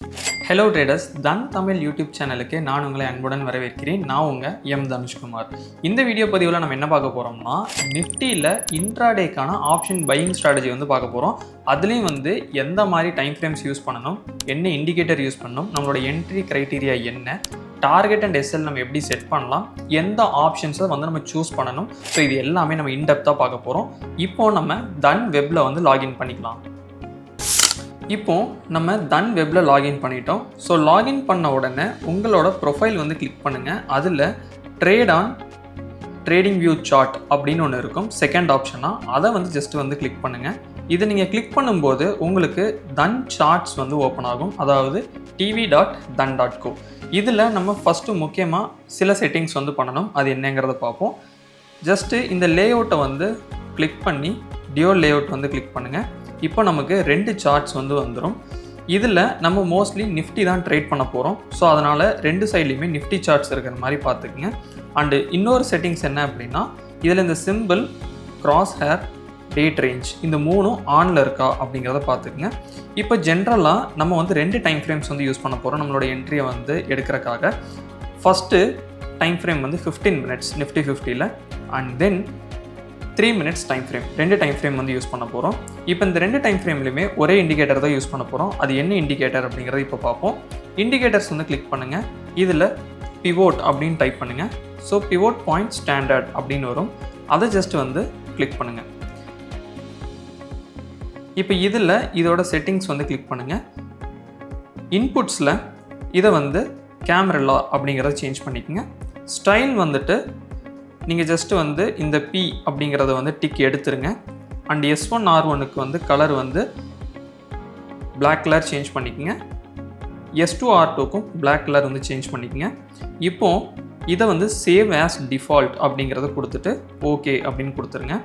Hello traders, தன் Tamil YouTube சேனலுக்கு நான் உங்களை அன்புடன் வரவேற்கிறேன். நான் உங்கள் எம் தனுஷ்குமார். இந்த வீடியோ பதிவில் நம்ம என்ன பார்க்க போகிறோம்னா, நிஃப்டியில் இன்ட்ராடேக்கான ஆப்ஷன் பையிங் ஸ்ட்ராட்டஜி வந்து பார்க்க போகிறோம். அதுலேயும் எந்த மாதிரி டைம் ஃப்ரேம்ஸ் யூஸ் பண்ணணும், என்ன இண்டிகேட்டர் யூஸ் பண்ணணும், நம்மளோட என்ட்ரி க்ரைட்டீரியா என்ன, டார்கெட் அண்ட் எஸ்எல் நம்ம எப்படி செட் பண்ணலாம், எந்த ஆப்ஷன்ஸை நம்ம சூஸ் பண்ணணும். ஸோ இது எல்லாமே நம்ம இன்டெப்த்தாக பார்க்க போகிறோம். இப்போது நம்ம தன் வெப்பில் லாகின் பண்ணிக்கலாம். இப்போது நம்ம தன் வெப்பில் லாகின் பண்ணிட்டோம். ஸோ லாகின் பண்ண உடனே உங்களோட ப்ரொஃபைல் கிளிக் பண்ணுங்கள். அதில் trade on trading view chart அப்படின்னு ஒன்று இருக்கும், செகண்ட் ஆப்ஷனாக. அதை ஜஸ்ட் கிளிக் பண்ணுங்கள். இதை நீங்கள் கிளிக் பண்ணும்போது உங்களுக்கு தன் சார்ட்ஸ் ஓப்பன் ஆகும், அதாவது tv.dan.co. இதில் நம்ம ஃபஸ்ட்டு முக்கியமாக சில செட்டிங்ஸ் பண்ணணும். அது என்னங்கிறத பார்ப்போம். ஜஸ்ட்டு இந்த லேஅவுட்டை கிளிக் பண்ணி டியூல் லேஅவுட் கிளிக் பண்ணுங்கள். இப்போ நமக்கு 2 சார்ட்ஸ் வந்துடும். இதில் நம்ம மோஸ்ட்லி நிஃப்டி தான் ட்ரேட் பண்ண போகிறோம். ஸோ அதனால் 2 சைட்லேயுமே நிஃப்டி சார்ட்ஸ் இருக்கிற மாதிரி பார்த்துக்குங்க. அண்டு இன்னொரு செட்டிங்ஸ் என்ன அப்படின்னா, இதில் இந்த simple, cross hair, date range, இந்த 3 ஆனில் இருக்கா அப்படிங்கிறத பார்த்துக்குங்க. இப்போ ஜென்ரலாக நம்ம 2 டைம் ஃப்ரேம்ஸ் யூஸ் பண்ண போகிறோம் நம்மளோட என்ட்ரியை எடுக்கிறக்காக. First time frame 15 minutes Nifty 50ல், and then 3 minutes time frame, 2 time frame use பண்ண போகிறோம். இப்போ இந்த 2 டைம் ஃப்ரேம்லையுமே ஒரே இண்டிகேட்டர் தான் யூஸ் பண்ண போகிறோம். அது என்ன இண்டிகேட்டர் அப்படிங்கிறத இப்போ பார்ப்போம். இண்டிகேட்டர்ஸ் கிளிக் பண்ணுங்கள். இதில் பிவோட் அப்படின்னு டைப் பண்ணுங்கள். ஸோ பிவோட் பாயிண்ட் ஸ்டாண்டர்ட் அப்படின்னு வரும். அதை ஜஸ்ட் கிளிக் பண்ணுங்கள். இப்போ இதில் இதோட செட்டிங்ஸ் கிளிக் பண்ணுங்கள். இன்புட்ஸில் இதை கேமரா அப்படிங்கிறத சேஞ்ச் பண்ணிக்கோங்க. ஸ்டைல் நீங்கள் ஜஸ்ட் இந்த P அப்படிங்கிறத டிக் எடுத்துருங்க. அண்ட் S1 R1க்கு கலர் பிளாக் கலர் சேஞ்ச் பண்ணிக்கோங்க. S2 R2க்கும் பிளாக் கலர் சேஞ்ச் பண்ணிக்கோங்க. இப்போது இதை சேவ் ஆஸ் டிஃபால்ட் அப்படிங்கிறத கொடுத்துட்டு ஓகே அப்படின்னு கொடுத்துருங்க.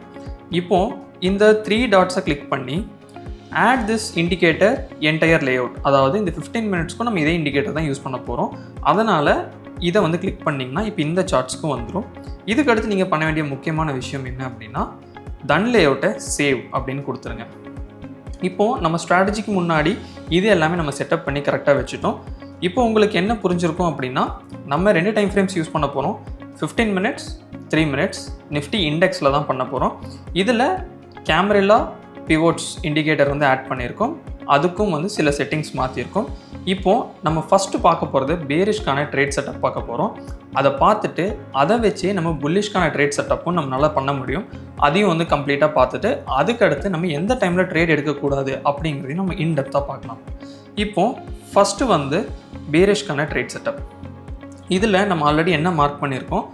இப்போது இந்த 3 டாட்ஸை கிளிக் பண்ணி add this indicator entire layout, அதாவது இந்த 15 மினிட்ஸ்க்கும் நம்ம இதே இண்டிகேட்டர் தான் யூஸ் பண்ண போகிறோம். அதனால் இதை கிளிக் பண்ணிங்கன்னா இப்போ இந்த சார்ட்ஸ்க்கும் வந்துடும். இதுக்கடுத்து நீங்கள் பண்ண வேண்டிய முக்கியமான விஷயம் என்ன அப்படின்னா, தன் லேஅவுட்டை சேவ் அப்படின்னு கொடுத்துருங்க. இப்போது நம்ம ஸ்ட்ராட்டஜிக்கு முன்னாடி இது எல்லாமே நம்ம செட்டப் பண்ணி கரெக்டாக வச்சுட்டோம். இப்போ உங்களுக்கு என்ன புரிஞ்சிருக்கும் அப்படின்னா, நம்ம 2 டைம் ஃப்ரேம்ஸ் யூஸ் பண்ண போகிறோம். 15 மினிட்ஸ், 3 மினிட்ஸ் நிஃப்டி இண்டெக்ஸில் தான் பண்ண போகிறோம். இதில் கேமரா பிவோட்ஸ் இண்டிகேட்டர் ஆட் பண்ணியிருக்கோம். அதுக்கும் சில செட்டிங்ஸ் மாற்றிருக்கோம். இப்போது நம்ம ஃபஸ்ட்டு பார்க்க போகிறது பேரிஷ்கான ட்ரேட் செட்டப் பார்க்க போகிறோம். அதை பார்த்துட்டு அதை வச்சே நம்ம புல்லிஷ்கான ட்ரேட் செட்டப்பும் நம்ம நல்லா பண்ண முடியும். அதையும் கம்ப்ளீட்டாக பார்த்துட்டு அதுக்கடுத்து நம்ம எந்த டைமில் ட்ரேட் எடுக்கக்கூடாது அப்படிங்கிறதையும் நம்ம இன்டெப்த்தாக பார்க்கலாம். இப்போது ஃபஸ்ட்டு பேரிஷ்கான ட்ரேட் செட்டப். இதில் நம்ம ஆல்ரெடி என்ன மார்க் பண்ணியிருக்கோம்,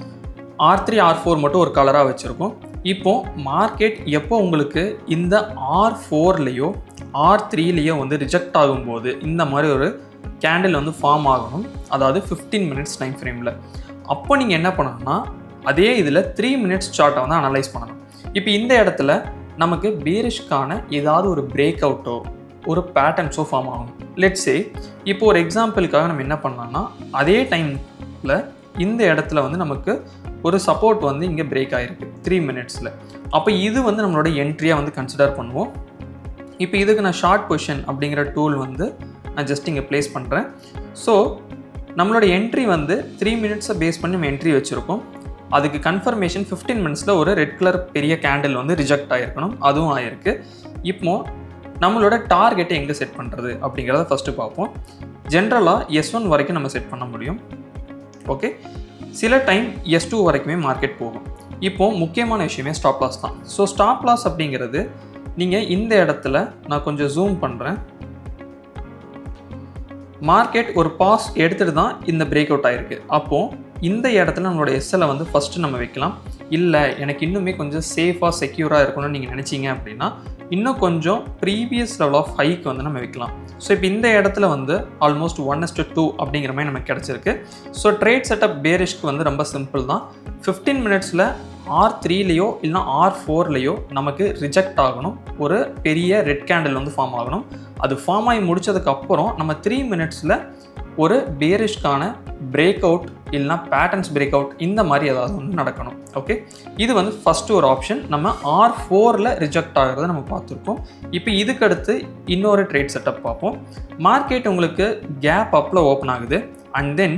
R3 R4 மட்டும் ஒரு கலராக வச்சுருக்கோம். இப்போது மார்க்கெட் எப்போ உங்களுக்கு இந்த R4லேயோ R3லேயோ ரிஜெக்ட் ஆகும்போது இந்த மாதிரி ஒரு கேண்டில் ஃபார்ம் ஆகணும், அதாவது 15 மினிட்ஸ் டைம் ஃப்ரேமில். அப்போ நீங்கள் என்ன பண்ணணும்னா, அதே இதில் 3 மினிட்ஸ் சார்ட்டை அனலைஸ் பண்ணணும். இப்போ இந்த இடத்துல நமக்கு பேரிஷ்கான ஏதாவது ஒரு பிரேக் அவுட்டோ ஒரு பேட்டர்ன்ஸோ ஃபார்ம் ஆகணும். லெட்ஸ் சே இப்போ ஒரு எக்ஸாம்பிளுக்காக நம்ம என்ன பண்ணலாம்னா, அதே டைமில் இந்த இடத்துல நமக்கு ஒரு சப்போர்ட் இங்கே பிரேக் ஆகிருக்கு 3 மினிட்ஸில். அப்போ இது நம்மளோட என்ட்ரியாக கன்சிடர் பண்ணுவோம். இப்போ இதுக்கு நான் ஷார்ட் பொசிஷன் அப்படிங்கிற டூல் நான் ஜஸ்ட் இங்கே ப்ளேஸ் பண்ணுறேன். ஸோ நம்மளோட என்ட்ரி 3 மினிட்ஸை பேஸ் பண்ணி நம்ம என்ட்ரி வச்சுருக்கோம். அதுக்கு கன்ஃபர்மேஷன் 15 மினிட்ஸில் ஒரு ரெட் கலர் பெரிய கேண்டில் ரிஜெக்ட் ஆகிருக்கணும், அதுவும் ஆகிருக்கு. இப்போது நம்மளோட டார்கெட்டை எங்கே செட் பண்ணுறது அப்படிங்கிறத ஃபஸ்ட்டு பார்ப்போம். ஜென்ரலாக S1 வரைக்கும் நம்ம செட் பண்ண முடியும். ஓகே, சில டைம் S2 வரைக்குமே மார்க்கெட் போகும். இப்போது முக்கியமான விஷயமே ஸ்டாப் லாஸ் தான். ஸோ ஸ்டாப் லாஸ் அப்படிங்கிறது நீங்கள் இந்த இடத்துல நான் கொஞ்சம் ஜூம் பண்ணுறேன். மார்க்கெட் ஒரு பாஸ் எடுத்துகிட்டு தான் இந்த பிரேக் அவுட் ஆகிருக்கு. அப்போது இந்த இடத்துல நம்மளோட எஸ்எல்லை ஃபஸ்ட்டு நம்ம வைக்கலாம். இல்லை எனக்கு இன்னுமே கொஞ்சம் சேஃபாக செக்யூராக இருக்கணும்னு நீங்கள் நினச்சிங்க அப்படின்னா இன்னும் கொஞ்சம் ப்ரீவியஸ் லெவல் ஆஃப் ஹைக்கு நம்ம வைக்கலாம். ஸோ இப்போ இந்த இடத்துல ஆல்மோஸ்ட் 1:2 அப்படிங்கிற மாதிரி நமக்கு கிடச்சிருக்கு. ஸோ ட்ரேட் செட்டப் பேரிஷ்க்கு ரொம்ப சிம்பிள் தான். 15 மினிட்ஸில் R3லேயோ இல்லைனா R4லேயோ நமக்கு ரிஜெக்ட் ஆகணும், ஒரு பெரிய ரெட் கேண்டில் ஃபார்ம் ஆகணும். அது ஃபார்ம் ஆகி முடித்ததுக்கப்புறம் நம்ம 3 மினிட்ஸில் ஒரு பேரிஷ்கான பிரேக் அவுட் இல்லைனா பேட்டர்ன்ஸ் பிரேக் அவுட் இந்த மாதிரி ஏதாவது ஒன்று நடக்கணும். ஓகே, இது வந்து ஃபஸ்ட்டு ஒரு ஆப்ஷன். நம்ம R4ல் ரிஜெக்ட் ஆகிறத நம்ம பார்த்துருக்கோம். இப்போ இதுக்கு அடுத்து இன்னொரு ட்ரேட் செட்டப் பார்ப்போம். மார்க்கெட் உங்களுக்கு கேப் அப்பில் ஓப்பன் ஆகுது அண்ட் தென்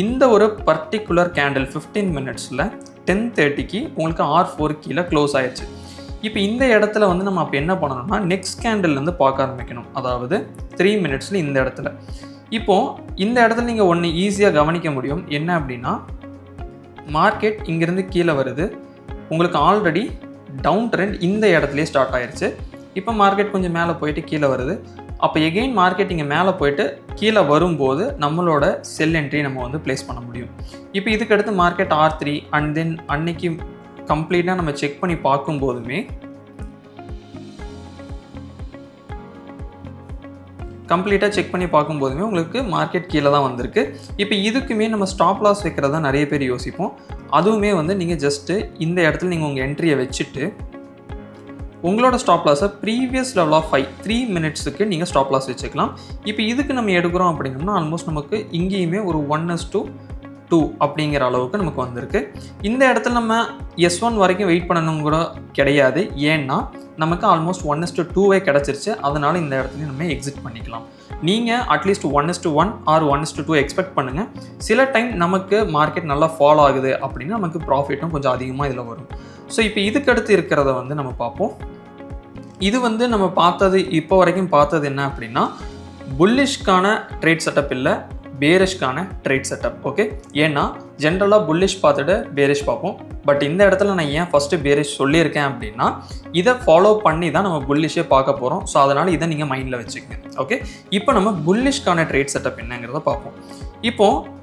இந்த ஒரு பர்டிகுலர் கேண்டில் 15 மினிட்ஸில் 10:30க்கு உங்களுக்கு R4 கீழே க்ளோஸ் ஆயிடுச்சு. இப்போ இந்த இடத்துல வந்து நம்ம அப்போ என்ன பண்ணணும்னா நெக்ஸ்ட் கேண்டில்லேருந்து பார்க்க ஆரம்பிக்கணும். அதாவது 3 மினிட்ஸில் இந்த இடத்துல. இப்போது இந்த இடத்துல நீங்கள் ஒன்று ஈஸியாக கவனிக்க முடியும். என்ன அப்படின்னா மார்க்கெட் இங்கேருந்து கீழே வருது, உங்களுக்கு ஆல்ரெடி டவுன் ட்ரெண்ட் இந்த இடத்துலையே ஸ்டார்ட் ஆயிடுச்சு. இப்போ மார்க்கெட் கொஞ்சம் மேலே போயிட்டு கீழே வருது. அப்போ எகெயின் மார்க்கெட் இங்கே மேலே போயிட்டு கீழே வரும்போது நம்மளோட செல் என்ட்ரி நம்ம வந்து ப்ளேஸ் பண்ண முடியும். இப்போ இதுக்கு அடுத்து மார்க்கெட் R3 அண்ட் தென் அன்னைக்கு கம்ப்ளீட்டாக நம்ம செக் பண்ணி பார்க்கும்போதுமே உங்களுக்கு மார்க்கெட் கீழே தான் வந்திருக்கு. இப்போ இதுக்குமே நம்ம ஸ்டாப் லாஸ் வைக்கிறதா நிறைய பேர் யோசிப்போம். அதுவுமே வந்து நீங்கள் ஜஸ்ட்டு இந்த இடத்துல நீங்கள் உங்கள் என்ட்ரியை வச்சுட்டு உங்களோட ஸ்டாப் லாஸை ப்ரீவியஸ் லெவல் ஆஃப் 3 மினிட்ஸுக்கு நீங்கள் ஸ்டாப் லாஸ் வச்சுக்கலாம். இப்போ இதுக்கு நம்ம எடுக்கிறோம் அப்படின்னோம்னா ஆல்மோஸ்ட் நமக்கு இங்கேயுமே ஒரு 1:2 அப்படிங்கிற அளவுக்கு நமக்கு வந்திருக்கு. இந்த இடத்துல நம்ம S1 வரைக்கும் வெயிட் பண்ணணும் கூட கிடையாது. ஏன்னா நமக்கு ஆல்மோஸ்ட் 1:2 கிடச்சிருச்சு. அதனால் இந்த இடத்துல நம்ம எக்ஸிட் பண்ணிக்கலாம். நீங்கள் அட்லீஸ்ட் 1:1 ஆர் 1:2 எக்ஸ்பெக்ட் பண்ணுங்கள். சில டைம் நமக்கு மார்க்கெட் நல்லா ஃபாலோ ஆகுது அப்படின்னா நமக்கு ப்ராஃபிட்டும் கொஞ்சம் அதிகமாக இதில் வரும். ஸோ இப்போ இதுக்கடுத்து இருக்கிறத வந்து நம்ம பார்ப்போம். இது வந்து நம்ம இப்போ வரைக்கும் பார்த்தது என்ன அப்படின்னா புல்லிஷ்கான ட்ரேட் செட்டப் இல்லை, பேரிஷ்கான ட்ரேட் செட்டப். ஓகே, ஏன்னா ஜென்ரலாக புல்லிஷ் பார்த்துட்டு பேரிஷ் பார்ப்போம். பட் இந்த இடத்துல நான் ஏன் ஃபஸ்ட்டு பேரிஷ் சொல்லியிருக்கேன் அப்படின்னா இதை ஃபாலோ பண்ணி தான் நம்ம புல்லிஷே பார்க்க போகிறோம். ஸோ அதனால் இதை நீங்கள் மைண்டில் வச்சுக்கங்க. ஓகே, இப்போ நம்ம புல்லிஷ்கான ட்ரேட் செட்டப் என்னங்கிறத பார்ப்போம். இப்போது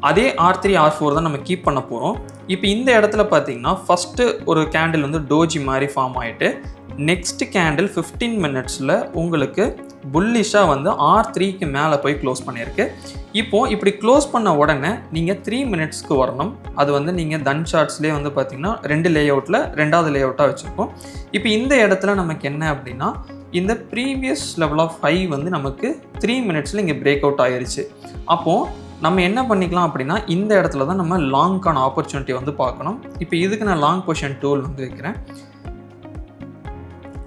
அதே R3 R4 தான் நம்ம கீப் பண்ண போகிறோம். இப்போ இந்த இடத்துல பார்த்தீங்கன்னா ஃபஸ்ட்டு ஒரு கேண்டில் வந்து டோஜி மாதிரி ஃபார்ம் ஆகிட்டு நெக்ஸ்ட் கேண்டில் 15 மினிட்ஸில் உங்களுக்கு புல்லிஷாக வந்து R3க்கு மேலே போய் க்ளோஸ் பண்ணியிருக்கு. இப்போது இப்படி க்ளோஸ் பண்ண உடனே நீங்கள் 3 மினிட்ஸ்க்கு வரணும். அது வந்து நீங்கள் தன் ஷார்ட்ஸ்லேயே வந்து பார்த்தீங்கன்னா 2 லேஅவுட்டில் 2வது லேஅவுட்டாக வச்சுருக்கோம். இப்போ இந்த இடத்துல நமக்கு என்ன அப்படின்னா இந்த ப்ரீவியஸ் லெவல் ஆஃப் 5 வந்து நமக்கு 3 மினிட்ஸில் இங்கே பிரேக் அவுட் ஆகிருச்சு. அப்போது நம்ம என்ன பண்ணிக்கலாம் அப்படின்னா இந்த இடத்துல தான் நம்ம லாங்கான ஆப்பர்ச்சுனிட்டி வந்து பார்க்கணும். இப்போ இதுக்கு நான் லாங் பொசிஷன் டூல் வந்து வைக்கிறேன்.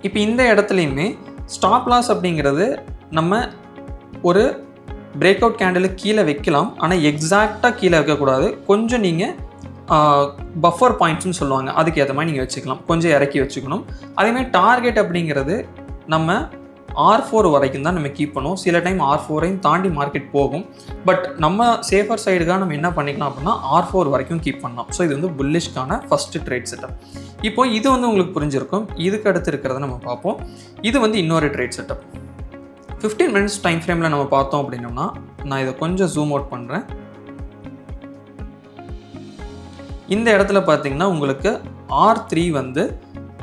இப்போ இந்த இடத்துலையுமே ஸ்டாப் லாஸ் அப்படிங்கிறது நம்ம ஒரு பிரேக் அவுட் கேண்டிலுக்கு கீழே வைக்கலாம். ஆனால் எக்ஸாக்டாக கீழே வைக்கக்கூடாது. கொஞ்சம் நீங்கள் பஃபர் பாயிண்ட்ஸ்னு சொல்லுவாங்க, அதுக்கு ஏற்ற மாதிரி நீங்கள் வச்சுக்கலாம். கொஞ்சம் இறக்கி வச்சுக்கணும். அதேமாதிரி டார்கெட் அப்படிங்கிறது நம்ம R4 வரைக்கும் தான் நம்ம கீப் பண்ணுவோம். சில டைம் R4ஐயும் தாண்டி மார்க்கெட் போகும். பட் நம்ம சேஃபர் சைடுக்காக நம்ம என்ன பண்ணிக்கலாம் அப்படின்னா R4 வரைக்கும் கீப் பண்ணலாம். ஸோ இது வந்து புல்லிஷ்கான ஃபஸ்ட்டு ட்ரேட் செட்டப். இப்போ இது வந்து உங்களுக்கு புரிஞ்சிருக்கும். இதுக்கு அடுத்து இருக்கிறத நம்ம பார்ப்போம். இது வந்து இன்னொரு ட்ரேட் செட்டப். 15 மினிட்ஸ் டைம் ஃப்ரேமில் நம்ம பார்த்தோம் அப்படின்னோம்னா நான் இதை கொஞ்சம் ஜூம் அவுட் பண்ணுறேன். இந்த இடத்துல பார்த்தீங்கன்னா உங்களுக்கு R3 வந்து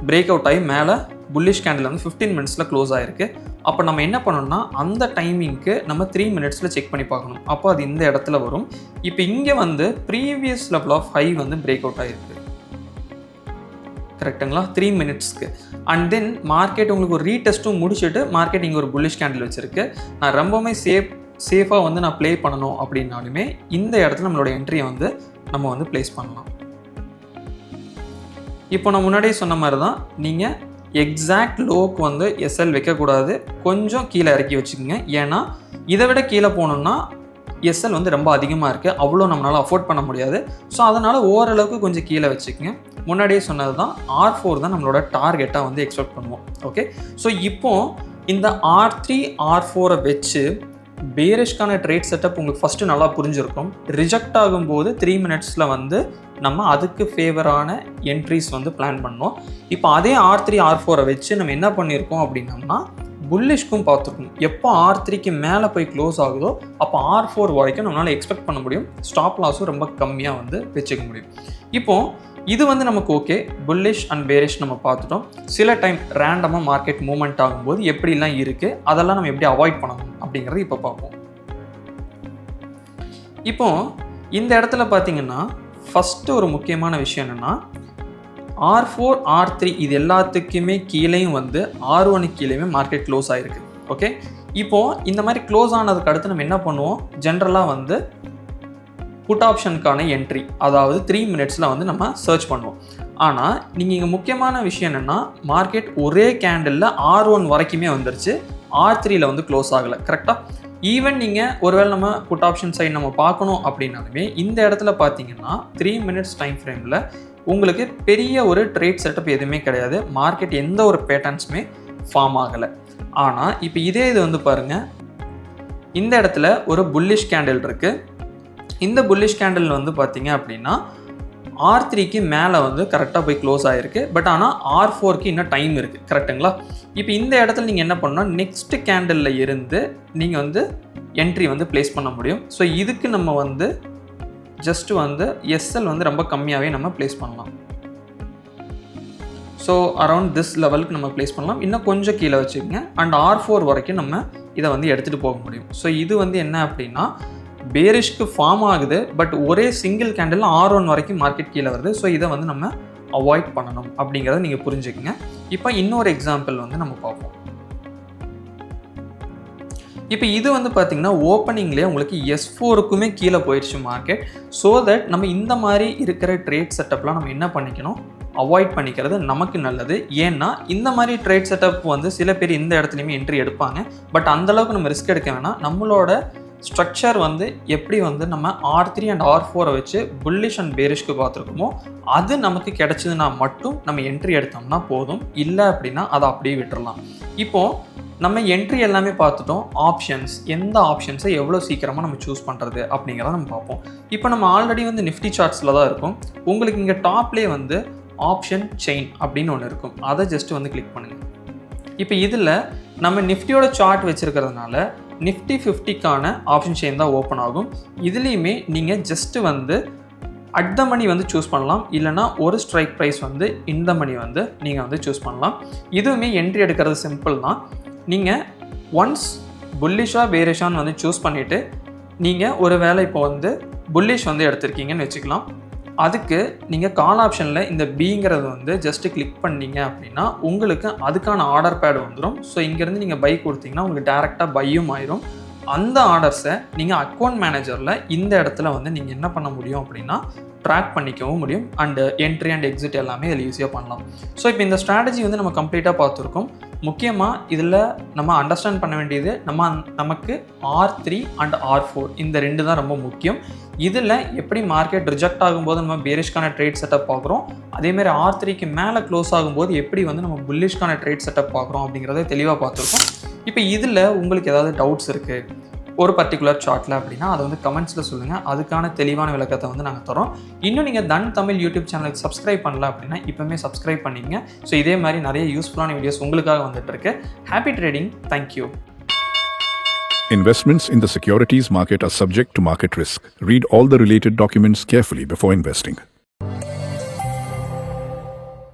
பிரேக் அவுட் ஆகி மேலே புல்லிஷ் கேண்டில் வந்து 15 மினிட்ஸில் க்ளோஸ் ஆகிருக்கு. அப்போ நம்ம என்ன பண்ணணும்னா அந்த டைமிங்க்கு நம்ம 3 மினிட்ஸில் செக் பண்ணி பார்க்கணும். அப்போ அது இந்த இடத்துல வரும். இப்போ இங்கே வந்து ப்ரீவியஸ் லெவல் ஆஃப் 5 வந்து பிரேக் அவுட் ஆகிருக்கு. கரெக்டுங்களா? 3 மினிட்ஸ்க்கு. அண்ட் தென் மார்க்கெட் உங்களுக்கு ஒரு ரீடெஸ்ட்டும் முடிச்சுட்டு மார்க்கெட் இங்கே ஒரு புல்லிஷ் கேண்டில் வச்சுருக்கு. நான் ரொம்பவுமே சேஃபாக வந்து நான் ப்ளே பண்ணணும் அப்படின்னாலுமே இந்த இடத்துல நம்மளோட என்ட்ரியை வந்து நம்ம வந்து ப்ளேஸ் பண்ணலாம். இப்போ நான் முன்னாடியே சொன்ன மாதிரி தான் நீங்கள் எக்ஸாக்ட் லோக்கு வந்து SL வைக்கக்கூடாது. கொஞ்சம் கீழே இறக்கி வச்சுக்கோங்க. ஏன்னா இதை விட கீழே போகணுன்னா SL வந்து ரொம்ப அதிகமாக இருக்குது, அவ்வளோ நம்மளால் அஃபோர்ட் பண்ண முடியாது. ஸோ அதனால் ஓரளவுக்கு கொஞ்சம் கீழே வச்சுக்கோங்க. முன்னாடியே சொன்னது தான் R4 தான் நம்மளோட டார்கெட்டாக வந்து எக்ஸ்பெக்ட் பண்ணுவோம். ஓகே, ஸோ இப்போது இந்த R3 R4 வச்சு பேரிஷ்கான ட்ரேட் செட்டப் உங்களுக்கு ஃபஸ்ட்டு நல்லா புரிஞ்சிருக்கும். ரிஜெக்ட் ஆகும்போது 3 மினிட்ஸில் வந்து நம்ம அதுக்கு ஃபேவரான என்ட்ரிஸ் வந்து பிளான் பண்ணோம். இப்போ அதே R3 R4 வச்சு நம்ம என்ன பண்ணியிருக்கோம் அப்படின்னம்னா புல்லிஷ்க்கும் பார்த்துருக்கோம். எப்போ R3க்கு மேலே போய் க்ளோஸ் ஆகுதோ அப்போ R4 வரைக்கும் நம்மளால் எக்ஸ்பெக்ட் பண்ண முடியும். ஸ்டாப் லாஸும் ரொம்ப கம்மியாக வந்து வச்சுக்க முடியும். இப்போது இது வந்து நமக்கு ஓகே, புல்லிஷ் அண்ட் பேரிஷ் நம்ம பார்த்துட்டோம். சில டைம் ரேண்டமாக மார்க்கெட் மூவ்மெண்ட் ஆகும்போது எப்படிலாம் இருக்குது, அதெல்லாம் நம்ம எப்படி அவாய்ட் பண்ணணும் அப்படிங்கிறது இப்போ பார்ப்போம். இப்போது இந்த இடத்துல பார்த்தீங்கன்னா ஃபஸ்ட்டு ஒரு முக்கியமான விஷயம் என்னென்னா R4 R3 இது எல்லாத்துக்குமே கீழேயும் வந்து R1 கீழேயுமே மார்க்கெட் க்ளோஸ் ஆகிருக்கு. ஓகே, இப்போது இந்த மாதிரி க்ளோஸ் ஆனதுக்கு அடுத்து நம்ம என்ன பண்ணுவோம், ஜென்ரலாக வந்து புட் ஆப்ஷனுக்கான என்ட்ரி, அதாவது 3 மினிட்ஸில் வந்து நம்ம சர்ச் பண்ணுவோம். ஆனால் நீங்கள் இங்கே முக்கியமான விஷயம் என்னென்னா, மார்க்கெட் ஒரே கேண்டிலில் R1 வரைக்குமே வந்துருச்சு, R3யில் வந்து க்ளோஸ் ஆகலை. கரெக்டாக? ஈவன் நீங்கள் ஒருவேளை நம்ம புட் ஆப்ஷன் சைடு நம்ம பார்க்கணும் அப்படின்னாலுமே இந்த இடத்துல பார்த்தீங்கன்னா 3 மினிட்ஸ் டைம் ஃப்ரேமில் உங்களுக்கு பெரிய ஒரு ட்ரேட் செட்டப் எதுவுமே கிடையாது. மார்க்கெட் எந்த ஒரு பேட்டர்ன்ஸுமே ஃபார்ம் ஆகலை. ஆனால் இப்போ இதே இது வந்து பாருங்கள், இந்த இடத்துல ஒரு புல்லிஷ் கேண்டில் இருக்குது. இந்த புல்லிஷ் கேண்டில் வந்து பார்த்தீங்க அப்படின்னா R3க்கு மேலே வந்து கரெக்டாக போய் க்ளோஸ் ஆகிருக்கு. பட் ஆனால் R4க்கு இன்னும் டைம் இருக்குது. கரெக்டுங்களா? இப்போ இந்த இடத்துல நீங்கள் என்ன பண்ணணும், நெக்ஸ்ட் கேண்டிலில் இருந்து நீங்கள் வந்து என்ட்ரி வந்து ப்ளேஸ் பண்ண முடியும். ஸோ இதுக்கு நம்ம வந்து ஜஸ்ட் வந்து SL வந்து ரொம்ப கம்மியாகவே நம்ம ப்ளேஸ் பண்ணலாம். ஸோ அரவுண்ட் திஸ் லெவலுக்கு நம்ம ப்ளேஸ் பண்ணலாம். இன்னும் கொஞ்சம் கீழே வச்சுக்கோங்க. அண்ட் R4 வரைக்கும் நம்ம இதை வந்து எடுத்துகிட்டு போக முடியும். ஸோ இது வந்து என்ன அப்படின்னா பேரிஷ்க்கு ஃபார்ம் ஆகுது, பட் ஒரே சிங்கிள் கேண்டில் R1 வரைக்கும் மார்க்கெட் கீழே வருது. ஸோ இதை வந்து நம்ம அவாய்ட் பண்ணணும் அப்படிங்கிறத நீங்கள் புரிஞ்சுக்கங்க. இப்போ இன்னொரு எக்ஸாம்பிள் வந்து நம்ம பார்ப்போம். இப்போ இது வந்து பார்த்தீங்கன்னா ஓப்பனிங்லேயே உங்களுக்கு S4க்குமே கீழே போயிடுச்சு மார்க்கெட். ஸோ தட் நம்ம இந்த மாதிரி இருக்கிற ட்ரேட் செட்டப்லாம் நம்ம என்ன பண்ணிக்கணும், அவாய்ட் பண்ணிக்கிறது நமக்கு நல்லது. ஏன்னா இந்த மாதிரி ட்ரேட் செட்டப் வந்து சில பேர் இந்த இடத்துலையுமே என்ட்ரி எடுப்பாங்க. பட் அந்தளவுக்கு நம்ம ரிஸ்க் எடுக்க வேணாம். நம்மளோட ஸ்ட்ரக்சர் வந்து எப்படி வந்து நம்ம R3 அண்ட் R4 வச்சு புல்லிஷ் அண்ட் பேரிஷ்க்கு பார்த்துருக்கோமோ அது நமக்கு கிடைச்சதுன்னா மட்டும் நம்ம என்ட்ரி எடுத்தோம்னா போதும். இல்லை அப்படின்னா அதை அப்படியே விட்டுறலாம். இப்போது நம்ம என்ட்ரி எல்லாமே பார்த்துட்டோம். ஆப்ஷன்ஸ், எந்த ஆப்ஷன்ஸை எவ்வளோ சீக்கிரமாக நம்ம சூஸ் பண்ணுறது அப்படிங்கிறத நம்ம பார்ப்போம். இப்போ நம்ம ஆல்ரெடி வந்து நிஃப்டி சார்ட்ஸில் தான் இருக்கும். உங்களுக்கு இங்கே டாப்லேயே வந்து ஆப்ஷன் செயின் அப்படின்னு ஒன்று இருக்கும். அதை ஜஸ்ட் வந்து கிளிக் பண்ணுங்கள். இப்போ இதில் நம்ம நிஃப்டியோட சார்ட் வச்சுருக்கிறதுனால நிஃப்டி 50க்கான ஆப்ஷன் செயின் தான் ஓப்பன் ஆகும். இதுலேயுமே நீங்கள் ஜஸ்ட்டு வந்து அட் த மணி வந்து சூஸ் பண்ணலாம். இல்லைனா ஒரு ஸ்ட்ரைக் ப்ரைஸ் வந்து இந்த மணி வந்து நீங்கள் வந்து சூஸ் பண்ணலாம். இதுவுமே என்ட்ரி எடுக்கிறது சிம்பிள் தான். நீங்கள் ஒன்ஸ் புல்லிஷாக பேரிஷான்னு வந்து சூஸ் பண்ணிவிட்டு நீங்கள் ஒரு வேளை இப்போ வந்து புல்லிஷ் வந்து எடுத்திருக்கீங்கன்னு வச்சுக்கலாம். அதுக்கு நீங்கள் கால் ஆப்ஷனில் இந்த பிங்கிறது வந்து ஜஸ்ட்டு கிளிக் பண்ணிங்க அப்படின்னா உங்களுக்கு அதுக்கான ஆர்டர் பேட் வந்துடும். ஸோ இங்கேருந்து நீங்கள் பை கொடுத்தீங்கன்னா உங்களுக்கு டேரெக்டாக பையும் ஆயிரும். அந்த ஆர்டர்ஸை நீங்கள் அக்கௌண்ட் மேனேஜரில் இந்த இடத்துல வந்து நீங்கள் என்ன பண்ண முடியும் அப்படின்னா ட்ராக் பண்ணிக்கவும் முடியும். அண்டு என்ட்ரி அண்ட் எக்ஸிட் எல்லாமே இதில் ஈஸியாக பண்ணலாம். ஸோ இப்போ இந்த ஸ்ட்ராட்டஜி வந்து நம்ம கம்ப்ளீட்டாக பார்த்துருக்கோம். முக்கியமாக இதில் நம்ம அண்டர்ஸ்டாண்ட் பண்ண வேண்டியது நமக்கு R3 அண்ட் R4 இந்த 2 தான் ரொம்ப முக்கியம். இதில் எப்படி மார்க்கெட் ரிஜெக்ட் ஆகும்போது நம்ம பேரிஷ்கான ட்ரேட் செட்டப் பார்க்குறோம், அதேமாதிரி R3க்கு மேலே க்ளோஸ் ஆகும்போது எப்படி வந்து நம்ம புல்லிஷ்கான ட்ரேட் செட்டப் பார்க்குறோம் அப்படிங்கிறத தெளிவாக பார்த்துருக்கோம். இப்போ இதில் உங்களுக்கு ஏதாவது டவுட்ஸ் இருக்குது ஒரு பர்டிகுலர் சார்ட்டில் அப்படின்னா அதை வந்து கமெண்ட்ஸில் சொல்லுங்கள். அதுக்கான தெளிவான விளக்கத்தை வந்து நாங்கள் தரோம். இன்னும் நீங்கள் தன் தமிழ் யூடியூப் சேனலுக்கு சப்ஸ்கிரைப் பண்ணல அப்படின்னா இப்போவுமே சப்ஸ்கிரைப் பண்ணிங்க. ஸோ இதே மாதிரி நிறைய யூஸ்ஃபுல்லான வீடியோஸ் உங்களுக்காக வந்துட்டுருக்கு. Happy trading. Thank you. Investments in the securities market are subject to market risk. Read all the related documents carefully before investing.